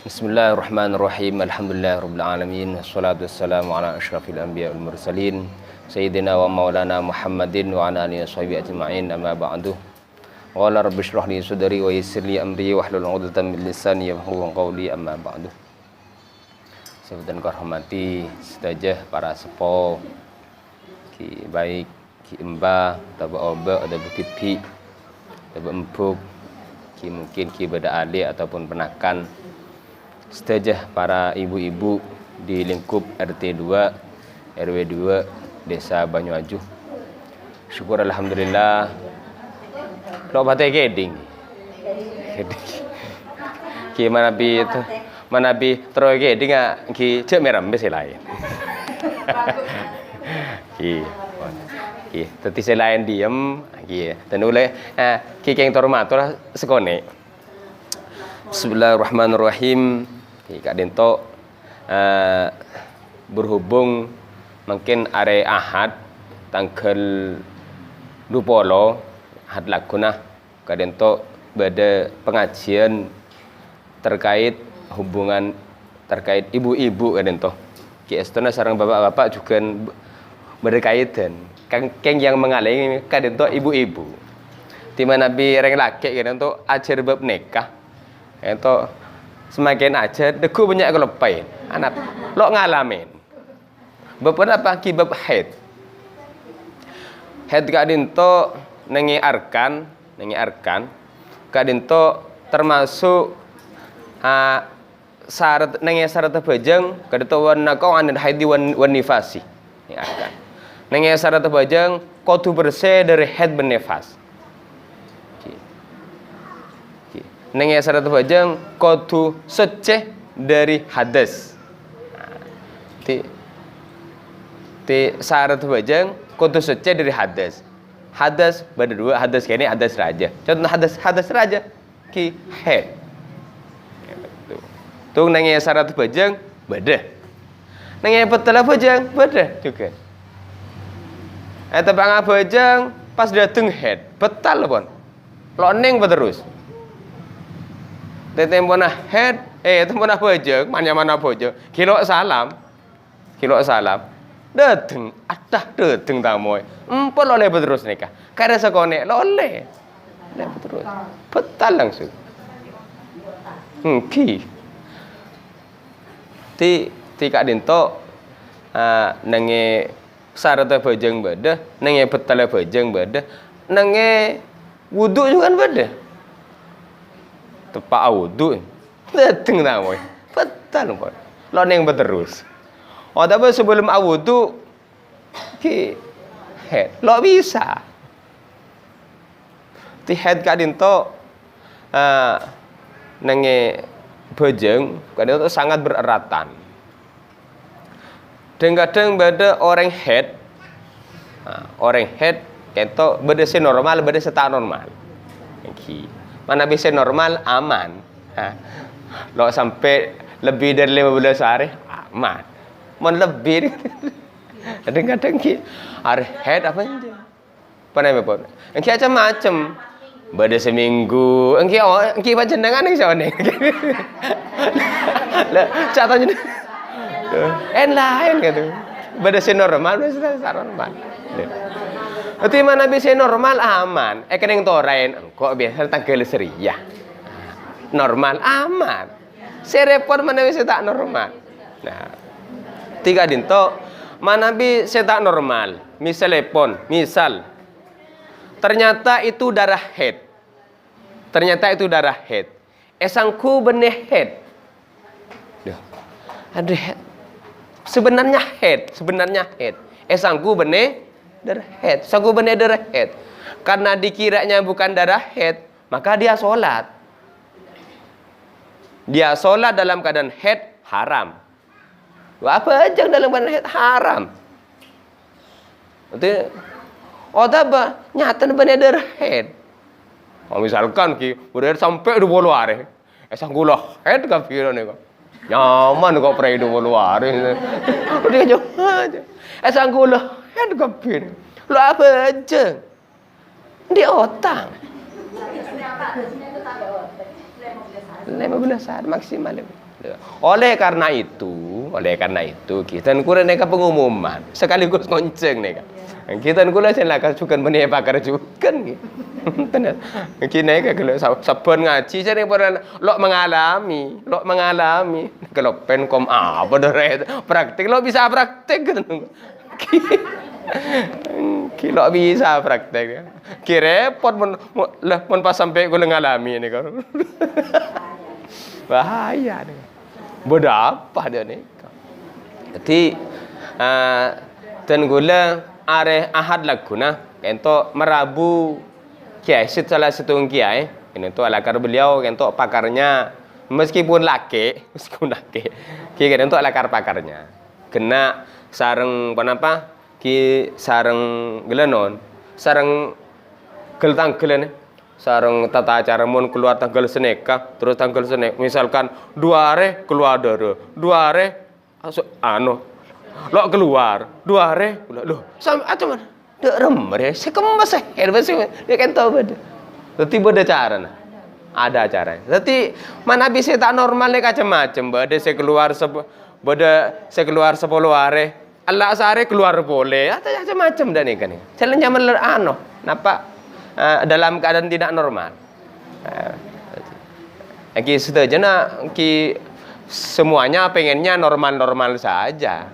Bismillahirrahmanirrahim. Alhamdulillahirabbil alamin. Wassalatu wassalamu ala asyrafil anbiya'i wal mursalin sayyidina wa maulana Muhammadin wa ala alihi washabihi ajma'in. Amma ba'du. Qala rabbi shrah li sadri wa yassir li amri wahlul 'uqdatam min lisani yafqahu qawli. Amma ba'du. Sebutan hormati sedaya para sepo ki baik ki emba atau oba atau pipi atau empuk ki mungkin ki beda adik ataupun penakan sedaya para ibu-ibu di lingkup RT 2 RW 2 Desa Banyuajuh. Syukur alhamdulillah lo bate geding ki mana bi terus geding ki cek meram besi lain ki teti selain diem ki dan oleh ki keng tormatur sekone. Bismillahirrahmanirrahim. Kak Dento berhubung mungkin are Ahad tanggal 20 Ahad lakunah Kak Dento pada pengajian terkait hubungan terkait ibu-ibu Kak Dento. Ki estona sareng bapak-bapak juga berkaitan keng yang mengalami Kak Dento ibu-ibu. Di mana bi reng laki Kak Dento ajar bab nikah. Itu semakin aja deku banyak kelepain anak lo ngalamin beberapa kibab haid Kak Dinto nengiarkan Kak Dinto termasuk syarat syarat bajang Kak Dinto warna kau anil haidi wan nifasi nengiarkan syarat bajang kotu bersih dari haid ben nifas nengya syarat bajang kodu seceh dari hadas. Ti syarat bajang kodu seceh dari hadas. Hadas pada dua hadas kini hadas raja. Contoh hadas raja ki head. Tuh nengya syarat bajang beda. Nengya petala bajang beda juga. Bang bajang pas dateng head betal pun. Lo neng terus. Tempona head tempona bojong mana bojong kilo salam dateng tamoy empol oleh terus nikah kada sekone oleh terus betal langsung ki ti Kak Dinto nenge syarat bojong beda nenge betal bojong beda nenge wudu juga beda tepak wudu dateng tamoy betal pun lo neng berterus tapi sebelum wudu ki head lo bisa ti head Kak Dinto nenge bojeng Kak Dinto sangat bereratan kadang-kadang beda orang head kento beda si normal beda si tak normal ki mana bisa normal aman lo sampai lebih dari 15 hari aman mau lebih kadang-kadang ki hari head apa aja pun engki macam beda seminggu engki panjenengan ning sone catanya lain gitu beda si normal beda normal itu mana bisa normal aman kening torain kok biasa tanggal seriah normal aman serepon mana bisa tak normal nah tiga Dinto mana bisa tak normal misal ternyata itu darah head esangku benih head sebenarnya head esangku benih darah head sanggup bener darah head karena dikiranya bukan darah head maka dia sholat dalam keadaan head haram apa aja dalam keadaan head haram itu apa nyata bener darah head misalkan ki udah sampai 20 hari sanggup head kafir nih kok nyaman kok pray 20 hari udah jauh aja sanggup head kafir lo apa aja di otak 15 saat maksimal. Oleh karena itu kita kula neka pengumuman sekaligus ngonceng neka. Kita kula jeneng kasukan meneh pakar jukan gitu. Tenan. Kini neka kalau saben ngaji jane lo mengalami. Kalau penkom apa dore praktik lo bisa praktik gitu. Kilo bisa praktek. Ki repot mun pas sampai gue ngalami ini kan. Bahaya nih. Bodoh apa dia nih. Jadi dan gula are ahad laguna ento merabu kiai salah satu kiai ini tuh alakar beliau ento pakarnya meskipun laki kiai ento alakar pakarnya kena sareng kenapa ki sareng gelenon sareng gel tanggelan sareng tata acara mun keluar tanggal seneka terus tanggal senek misalkan 2 hari keluar darah 2 hari lo keluar 2 hari loh sam acuman dek remre sekemas dia kan tahu beda tapi beda cara ada acara tapi mana bisa tak normal nih macam-macam beda saya keluar beda saya keluar 10 hari Allah sehari keluar boleh atau macam-macam dan ikan ini jalan zaman napa dalam keadaan tidak normal. Ki setuju ki semuanya pengennya normal-normal saja.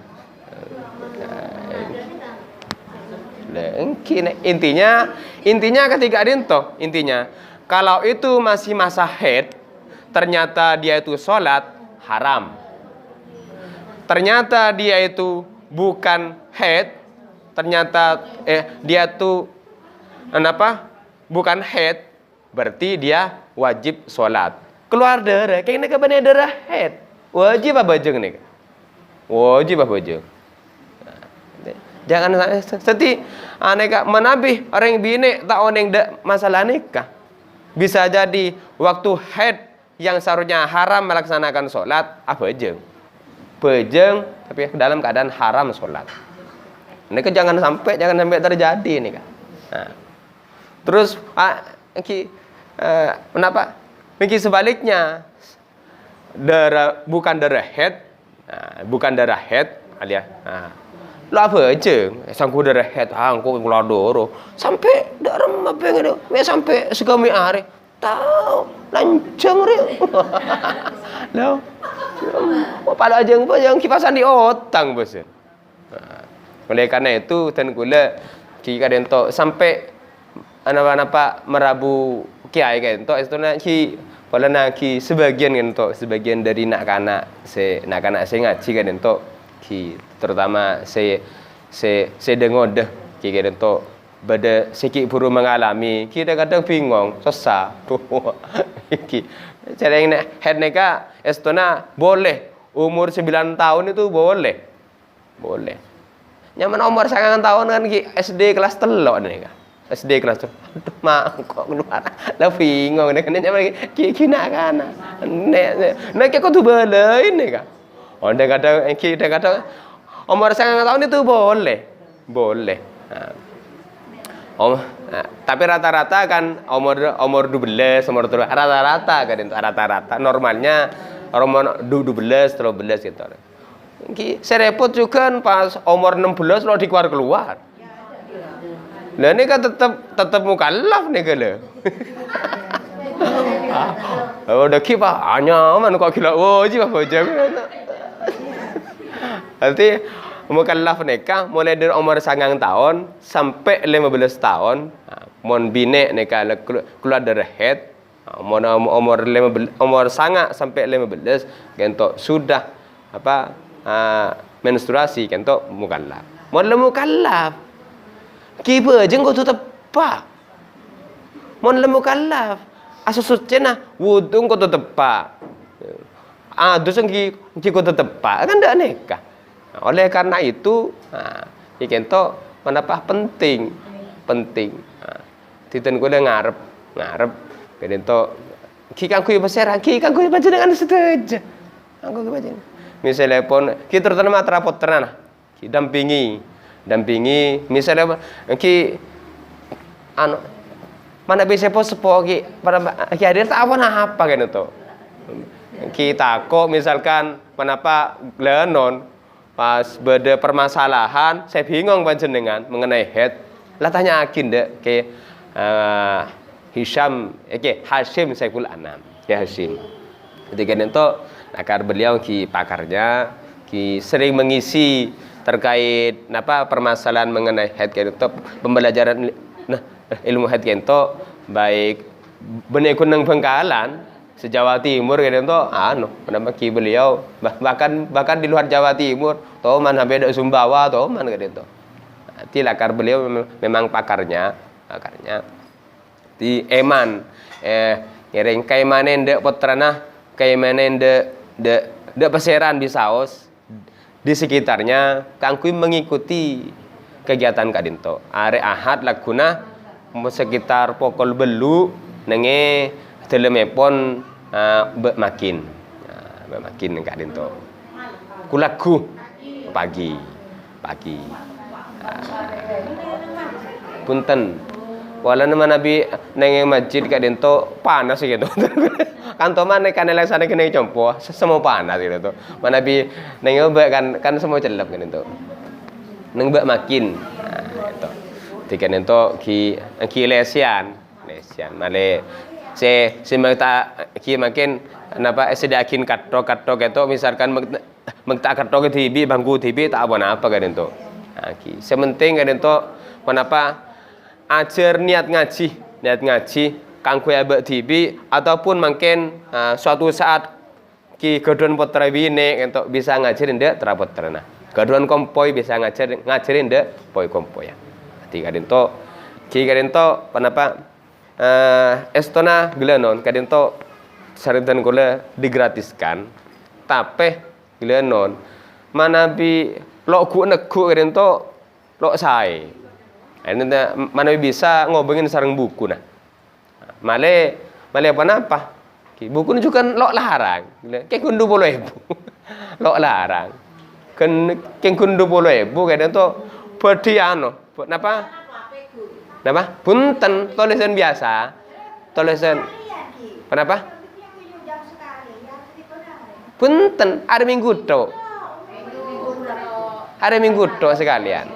Intinya ketika intinya kalau itu masih masa haid ternyata dia itu sholat haram. Ternyata dia itu bukan haid, ternyata dia tuh bukan haid, berarti dia wajib sholat. Keluar darah, kayaknya kebenar darah haid, wajib apa jeng nih? Wajib apa jeng? Jangan seti aneka menabih orang bine tak oneng masalah nikah. Bisa jadi waktu haid yang seharusnya haram melaksanakan sholat apa jeng? Bejeng tapi dalam keadaan haram sholat. Ini jangan sampai terjadi ini kan. Nah. Terus kenapa? Mungkin sebaliknya bukan darah head alias. Lo apa aja? Sangku darah head, angku ngelodoro sampai darah apa gitu? Sampai segami hari tahu lancang re. Lo pada aja yang kipasan di otang bos. Oleh karena itu dan gula kita dento sampai apa merabu kiai kan to itu ki pala ki sebagian dari nak-anak saya ngaji kan to ki terutama saya dengar dah ki kan to beda sikit buru mengalami kita kadang bingung susah ki cara yang head neka estona boleh umur 9 tahun itu boleh nyaman umur 9 tahun kan ki SD kelas 3 nih kan SD kelas tu, aduh mak kok keluar, lah bingung nih kan kina kan, nek kau tu boleh ini kan, orang kata umur 9 tahun itu boleh, tapi rata-rata kan umur 12, umur 13, rata-rata kan itu rata-rata normalnya umur 12, 13 gitu. Saya repot juga pas umur 16 lo keluar. Lah ini kan tetap mukallaf nih kalau. Udah kipa hanya man kok kilo wajib apa jam. Nanti mukallaf nikah mulai dari umur 9 tahun sampai 15 tahun. Mon bine nikah keluar dari haid. Umur sangat sampai 15 gentok sudah menstruasi gentok mukallaf. Mon mukallaf kiba jeng kau tetap pa. Mon mukallaf asusutnya wudung kau tetap pa. Dosen ki kau tetap pa kan dah nikah. Oleh karena itu kento menapa penting. Titen gue ngarep kento ki kan ku pasera ki kan ku baca dengan setuju. Aku baca. Misalnya pun kita terutama terapot tenan ki dampingi misalnya ki mana bisa sepo ki pada ki hadir tak apa kan itu Kita kok misalkan kenapa gelenon pas beda permasalahan saya bingung panjenengan mengenai head lah tanya akin dek ke Hashim Saiful Anam ya Hashim ketika itu akar beliau ki pakarnya ki sering mengisi terkait permasalahan mengenai head itu pembelajaran ilmu head itu baik benih kunang Bengkalan se-Jawa Timur gitu tuh kenapa ki beliau bahkan di luar Jawa Timur toh man sampai ada Sumbawa toh man gitu tuh tilakar beliau memang pakarnya di eman ngereng kayak mana ndek potrana kayak mana ndek peseran di saos di sekitarnya kangkui mengikuti kegiatan kadinto are ahad laguna sekitar pokol belu nenge telemepon makin kadinto kulaku pagi punten wala naman nabi neng masjid kadinto panas gitu kanto man kan laksana kene compo semua panas gitu manabi neng kan semua celep kadinto neng makin gitu tiga nento ki lesian male si magta ki makin kenapa sedakin katok itu misalkan magta katok TV bangku TV tak apa kadinto ki sementing kadinto kenapa ajar niat ngaji kanggo abek TV ataupun mungkin suatu saat ki godhon putra bine entuk bisa ngajarin ndek traputrana godhon kompoi bisa ngajarin ndek poi kompoi ya tiga kadinto ki kadinto kenapa estona gelenon kadinto saritan kula digratiskan tapi gelenon manabi loku negu kadinto lok sae mana bisa ngobongin sarang buku nah male apa buku juga lok larang kayak kundu 10.000 lok larang kan kundu 10.000 kadinto bediano Napa? Punten tulisan biasa. Tulisan. Kenapa? Punten, hari Minggu tok. Hari Minggu tok sekalian.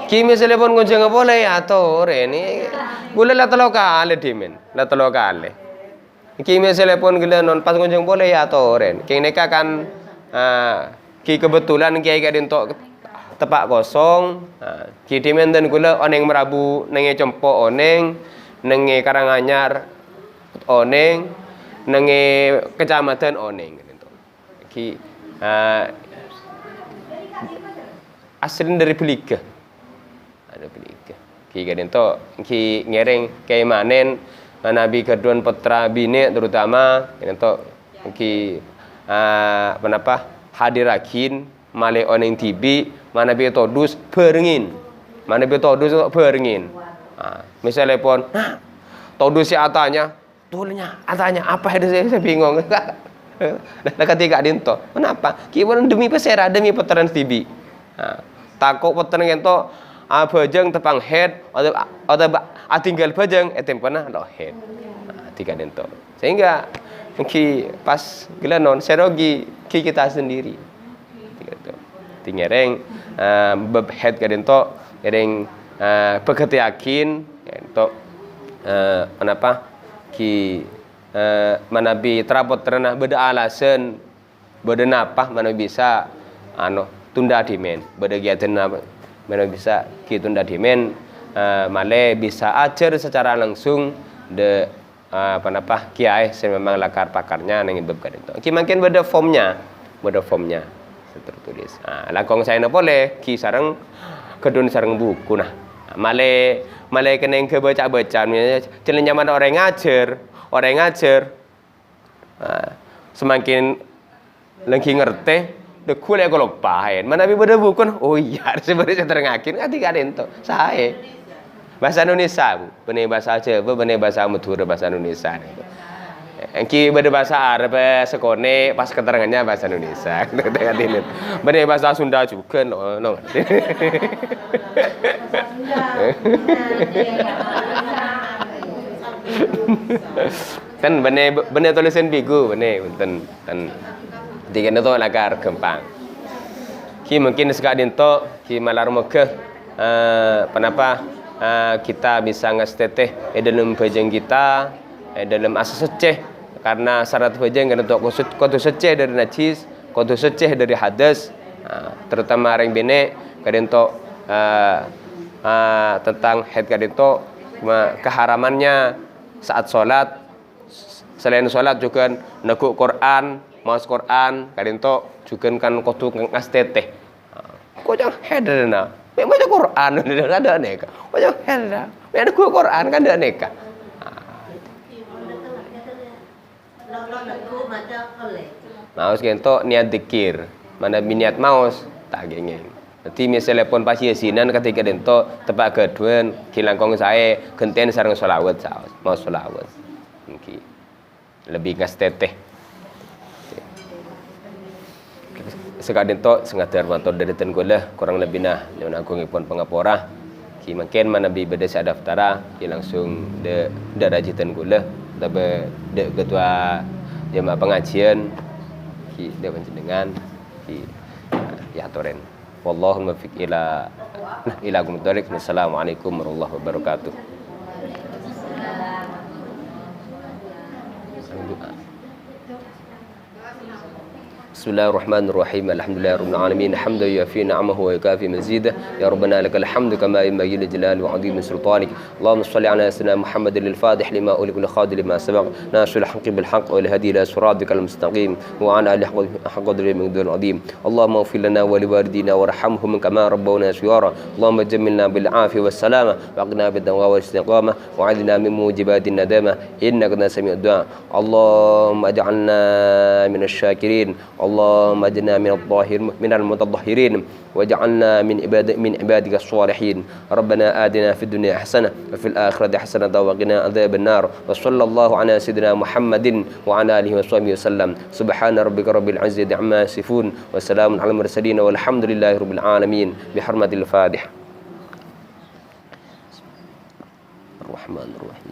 Kimi telepon kunjung boleh ya to rene. Boleh lah telo kali dimen. Lah telo kali. Kimi telepon gila non pas kunjung boleh ya to ren. King neka kan ki kebetulan kiai kadin tok tepak kosong ki menden kula oneng Merabu nenge Compo oneng nenge Karanganyar oneng nenge kecamatan oneng gitu ki asli dari Pelika ada Pelika ki kadin to ki ngereng kayak manen nabi kedon putra bine terutama kadin to ki kenapa hadirakin male oneng tibi mana bi todus berengin misalnya pun todus si atanya tulnya atanya apa itu saya bingung nah ketika dinto kenapa kiwon demi pesera demi putaran tibi takut putaran itu bajeng tepang head atau tinggal bajeng pernah lo head tiga dinto sehingga ki pas gelanon serogi ki kita sendiri gitu tingereng head kadento ereng pekerti yakin untuk kenapa ki manabi terapot terana beda alasan beda napa mana bisa tunda dimen beda giatan mana bisa ki tunda dimen male bisa ajar secara langsung de kenapa kiai saya memang lakar pakarnya nengin beb kadento ki makin beda formnya tertulis. Lakong saya na boleh ki sarang kedun sarang buku nah. Male keneng ke baca jalan zaman orang ngajar. Semakin lagi ngerti de kule kalau pahen. Mana bi beda buku oh iya sebenarnya terengakin ketika ento. Saya bahasa Indonesia bu, benih bahasa Jawa, benih bahasa Madura bahasa Indonesia. Ki beda bahasa Arab sekone pas keterangannya bahasa Indonesia. Beda bahasa Sunda juga no. Ten bene tulisan bigu bene ten tiga itu lagar kempang. Ki mungkin sekadin to ki malar mekeh kenapa kita bisa ngasteteh dalam pejeng kita dalam asa seceh karena syarat pejeng kan untuk kodu seceh dari najis, kodu seceh dari hadas, terutama orang bene kadin to tentang head kadin to keharamannya saat sholat. Selain sholat juga nekuk Quran, maus Quran, kadin to juga kan kotu ngasteteh. Kok jangan hedena. Memang ada Quran ada neka. Kok jangan hedena. Memang ada Quran kan ada neka. Maus kento niat dikir. Mana niat maus tak gengeng. Nanti misalnya pun pasti asinan ketika dento tepak keduen kilangkong saya genten sareng sholawat saus. Mau sholawat. Mungkin lebih ngasteteh. Sekadin to sengatar mantor dari ten gula kurang lebih nah yang aku ngipun pengapora ki makin mana bi beda sa daftara ki langsung de rajitan gula tapi de ketua jemaah pengajian ki de panjenengan ki ya toren wallahu muwaffiq ila gumdalik. Assalamualaikum warahmatullahi wabarakatuh. Bismillahirrahmanirrahim. Alhamdulillahirabbil hamdan yafi ni'amahu wa yakafi mazidah. Ya rabbana lakal hamdu kama yanbaghi li jalali wa 'azimi sultanik. Allahumma shalli ala sayyidina Muhammadin lil fatih lima ulik wal khadim lima sabaq nasil haqqi bil haqq wal hadi ila siratikal mustaqim wa ala alihi haqqadri min dun 'azim. Allahumma ighfir lana wa liwalidina warhamhum kama rabbawna shighara. Allahumma jammilna bil 'afi was salama wa qina bid dawa wal istiqamah wa 'adna min mujibatin nadama innaka sami'ud du'a. Allahumma ij'alna minasy syakirin. اللهم اجعلنا من المتطهرين واجعلنا من عبادك الصالحين. ربنا آتنا في الدنيا حسنة وفي الآخرة حسنة وقنا عذاب النار. وصلى الله على سيدنا محمد وعلى آله وصحبه وسلم. سبحان ربك رب العزة عما يصفون وسلام على المرسلين والحمد لله رب العالمين بحرمة الفاتحة. الرحمن الرحيم.